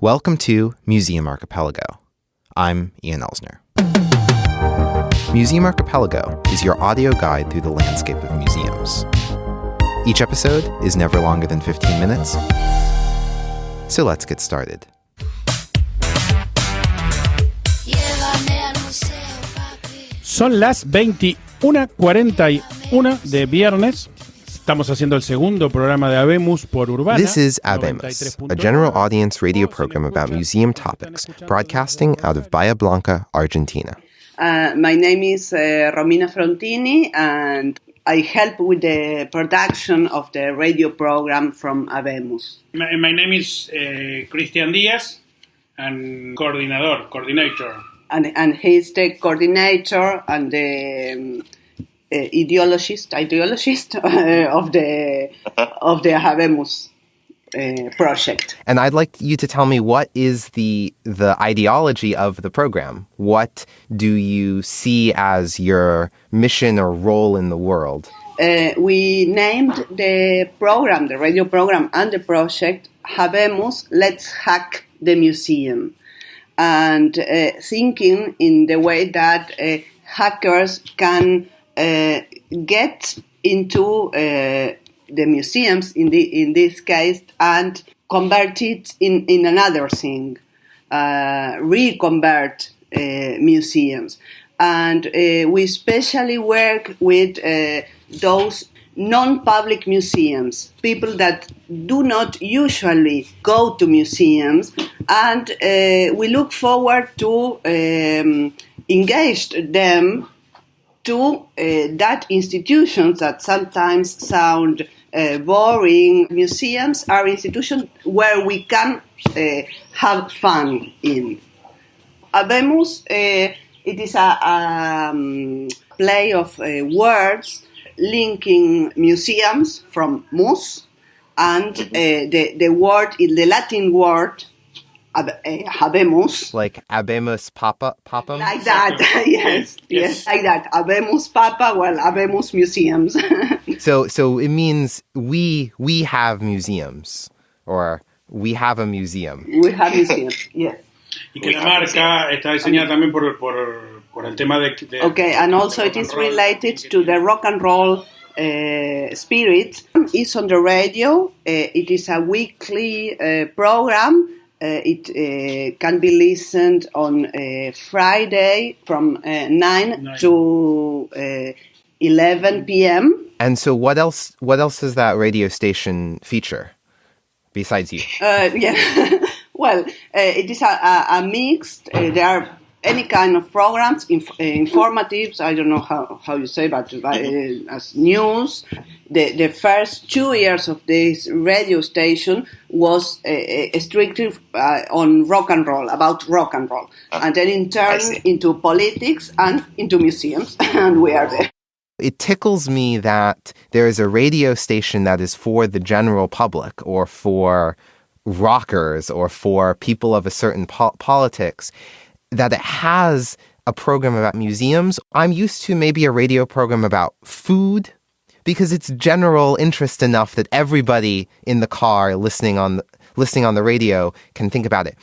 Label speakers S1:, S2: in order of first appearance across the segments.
S1: Welcome to Museum Archipelago. I'm Ian Elsner. Museum Archipelago is your audio guide through the landscape of museums. Each episode is never longer than 15 minutes, so let's get started.
S2: Son las 21:41 de viernes. Estamos haciendo el segundo programa de Habemus por Urbana.
S1: This is Habemus, a general audience radio program about museum topics, broadcasting out of Bahia Blanca, Argentina.
S3: My name is Romina Frontini, and I help with the production of the radio program from Habemus.
S2: My name is Christian Díaz, and coordinator.
S3: And he's the coordinator and the ideologist of the Habemus project.
S1: And I'd like you to tell me, what is the ideology of the program? What do you see as your mission or role in the world?
S3: We named the program, the radio program, and the project Habemus, Let's Hack the Museum. And thinking in the way that hackers can get into the museums, in this case, and convert it in another thing, reconvert museums. And we especially work with those non-public museums, people that do not usually go to museums, and we look forward to engage them to that institutions that sometimes sound boring. Museums are institutions where we can have fun in. Habemus, it is a play of words linking museums from mus, and the word, the Latin word, Habemus.
S1: Like Habemus Papam?
S3: Like that, yes, like that. Habemus Papa, well, Habemus Museums.
S1: So it means we have museums, or we have a museum.
S3: We have museums, yes.
S2: Y que la marca está diseñada también por el tema de...
S3: Okay, and also it is related to the rock and roll spirit. It's on the radio. It is a weekly program. It can be listened on Friday from 9 to 11 p.m.
S1: And so what else does that radio station feature besides you?
S3: Well, it is a mixed. There are any kind of programs, informatives, I don't know how you say, but as news. The first 2 years of this radio station was strictly on rock and roll, about rock and roll. And then in turn into politics and into museums, and we are there.
S1: It tickles me that there is a radio station that is for the general public, or for rockers, or for people of a certain politics, that it has a program about museums. I'm used to maybe a radio program about food, because it's general interest enough that everybody in the car listening on the radio can think about it.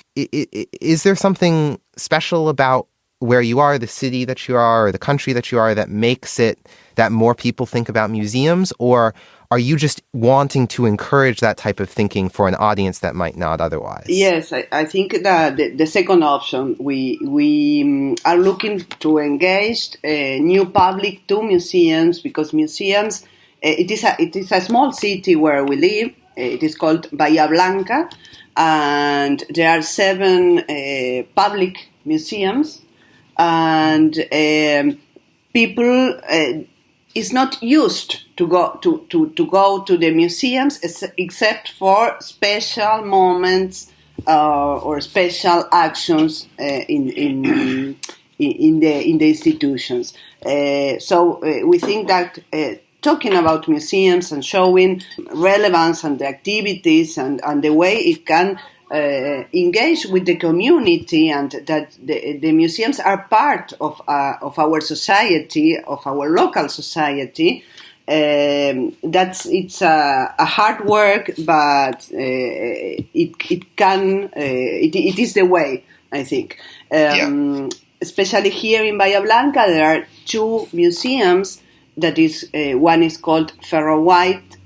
S1: Is there something special about where you are, the city that you are, or the country that you are, that makes it that more people think about museums? Or are you just wanting to encourage that type of thinking for an audience that might not otherwise?
S3: Yes, I think that the second option, we are looking to engage new public to museums, because museums, it is a small city where we live. It is called Bahia Blanca, and there are 7 public museums, and people is not used to go to the museums except for special moments or special actions in the institutions. So we think that talking about museums and showing relevance and the activities and the way it can engage with the community, and that the museums are part of our society, of our local society, It's a hard work, but it is the way, I think. Especially here in Bahía Blanca, there are two museums. That is, one is called Ferro White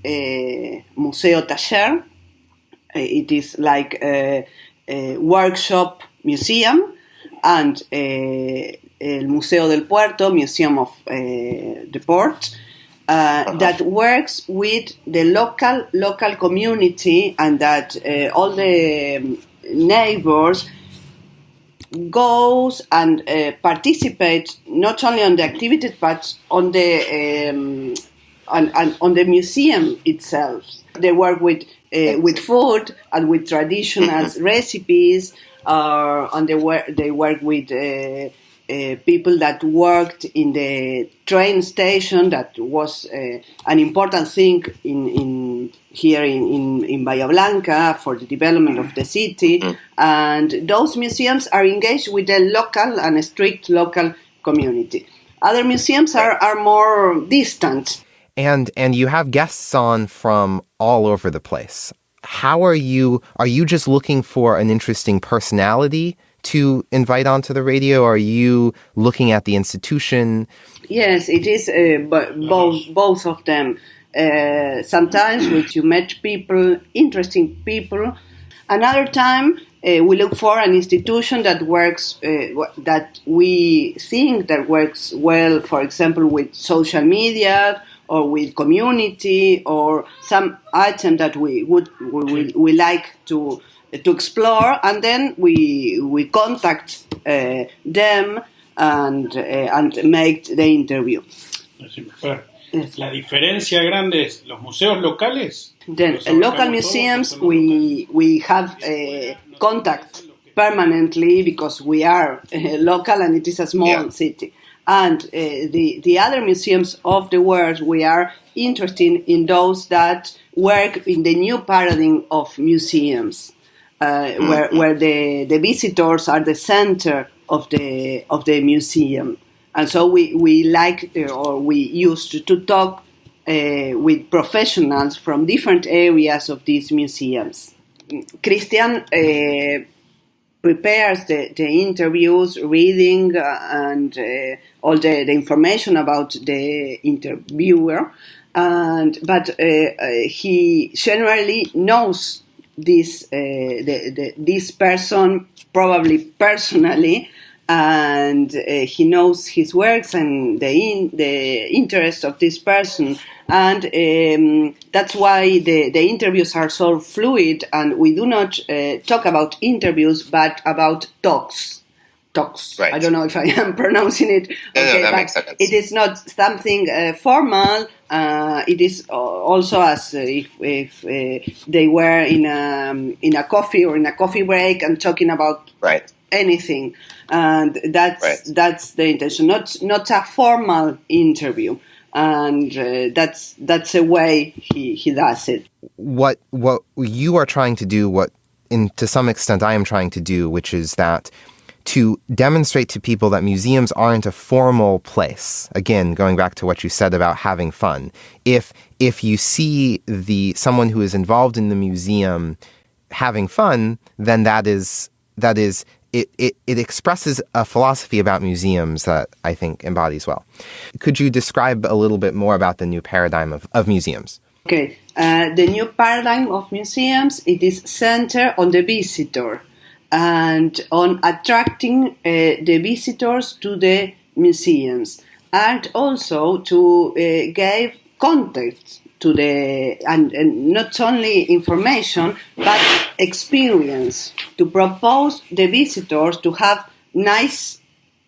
S3: Museo Taller. It is like a workshop museum, and el Museo del Puerto, Museum of the Port, that works with the local community, and that all the neighbors goes and participate not only on the activities but on the museum itself. They work with food and with traditional recipes, and they work with people that worked in the train station. That was an important thing here in Bahía Blanca for the development of the city. And those museums are engaged with the local and strict local community. Other museums are more distant.
S1: And you have guests on from all over the place. How are you just looking for an interesting personality to invite onto the radio? Or are you looking at the institution?
S3: Yes, it is both of them. Sometimes you met people, interesting people. Another time we look for an institution that works, that we think that works well, for example, with social media or with community, or some item that we like to explore, and then we contact them and make the interview.
S2: La diferencia grande es los museos locales.
S3: Then local museums, we have contact permanently because we are local and it is a small city. And the other museums of the world, we are interested in those that work in the new paradigm of museums, where the visitors are the center of the museum. And so we like, or we used to talk with professionals from different areas of these museums. Christian prepares the interviews, reading and all the information about the interviewer, but he generally knows this person probably personally, and he knows his works and the interest of this person, and that's why the interviews are so fluid, and we do not talk about interviews but about talks. Right. I don't know if I am pronouncing it okay,
S4: that
S3: but
S4: makes sense.
S3: It is not something formal. It is also as if they were in a coffee or in a coffee break and talking about anything, and that's the intention. Not a formal interview, and that's a way he does it.
S1: What you are trying to do, to some extent I am trying to do, which is that to demonstrate to people that museums aren't a formal place. Again, going back to what you said about having fun. If you see someone who is involved in the museum having fun, then that is it expresses a philosophy about museums that I think embodies well. Could you describe a little bit more about the new paradigm of museums?
S3: Okay, the new paradigm of museums, it is centered on the visitor and on attracting the visitors to the museums, and also to give context to and not only information but experience, to propose the visitors to have nice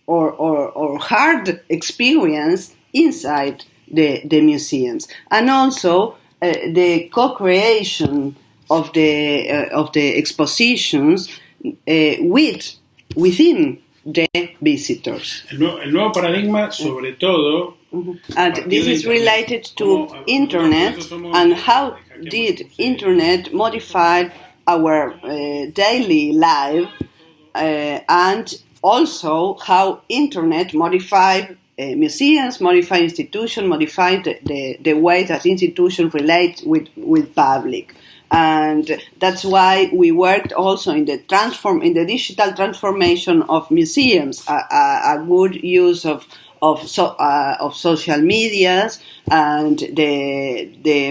S3: or hard experience inside the museums, and also the co-creation of the expositions within the visitors.
S2: El nuevo paradigma, sobre todo,
S3: and this is related to internet and how did internet modify our daily life, and also how internet modified museums, modify institutions, modify the way that institutions relate with public. And that's why we worked also in the digital transformation of museums, a good use of social medias and the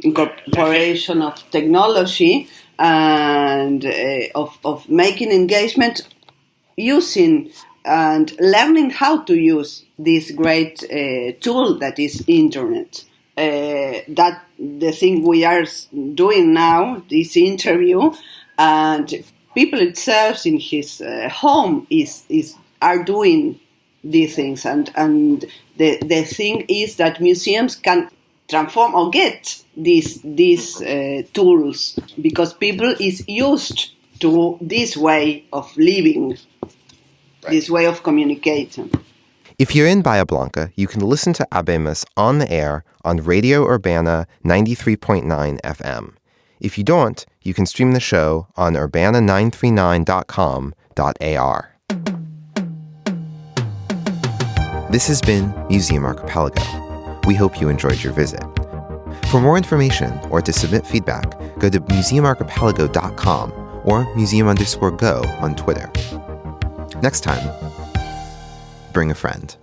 S3: incorporation of technology and of making engagement using and learning how to use this great tool that is internet. That the thing we are doing now, this interview, and people itself in his home are doing these things, and the thing is that museums can transform or get these tools because people is used to this way of living. This way of communicating.
S1: If you're in Bahia Blanca, you can listen to Habemus on the air on Radio Urbana 93.9 FM. If you don't, you can stream the show on urbana939.com.ar. This has been Museum Archipelago. We hope you enjoyed your visit. For more information or to submit feedback, go to museumarchipelago.com or museum_go on Twitter. Next time, bring a friend.